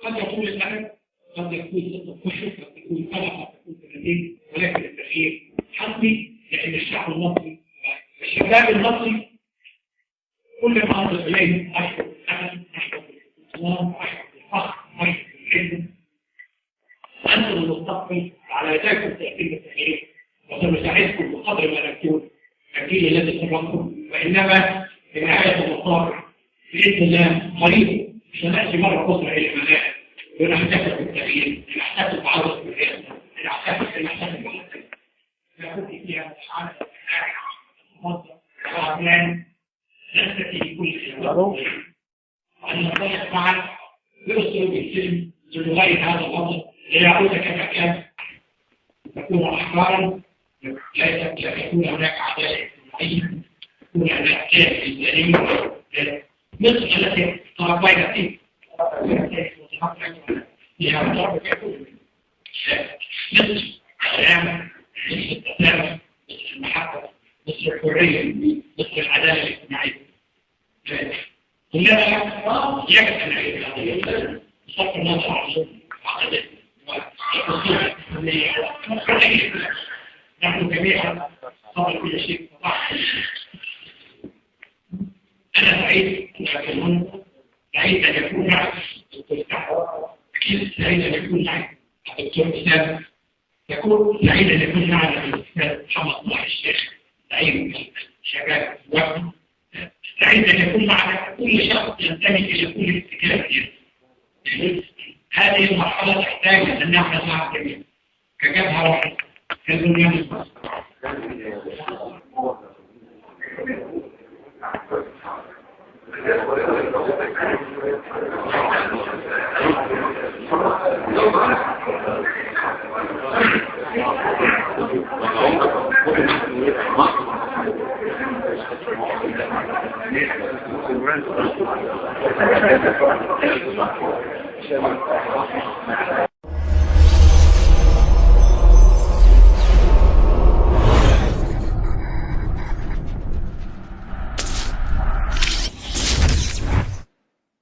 قد يكون الألم، قد يكون 6 أشهر، قد يكون 7، قد يكون 30، ولكن التغيير حتمي لأن الشعب المصري الشباب المصري كل ما أنظر إليه أشعر بالألم، أشعر بالاستسلام، أشعر بالفخر، أشعر بالحزن. أنتم المستقبل على ذلك التأكيد التغيير، وسنساعدكم بقدر ما نكون الجيل الذي سبقكم، وإنما في نهاية المطاف بإذن الله قريب سنأتي مرة أخرى إلى الملاعب ونحتفل بالتغيير، نحتفل بعودة الرئاسة، نحتفل بالحكم. نكون فيها تعالى وعملان نستطيع كل شيء وأن نضيع معا بأسلوب السلم لنغير هذا الأمر ليعود كما كان، تكون أحرارا، لا يكون هناك عدالة اجتماعية، يكون هناك كافة إنسانية مثل التي تربينا فيه فيها مطابق مثل السلام، مثل التسامح، مثل المحبة، مثل الحرية، مثل العدالة الاجتماعية. كلها يجب أن نعيد القضية بصرف النظر عن عقيدة نحن جميعا قبل كل شيء أنا سعيد أن أكون سعيد أن يكون معي أكيد سعيد أن يكون معي الدكتور إسلام، يكون سعيد أن يكون معنا الأستاذ محمد صلاح الشيخ سعيد شباب وقت، سعيد أن يكون معنا كل شخص ينتمي إلى كل اتجاه. هذه المرحلة تحتاج أن نعمل معها جميعا كجبهة واحدة كالبنيان المصري.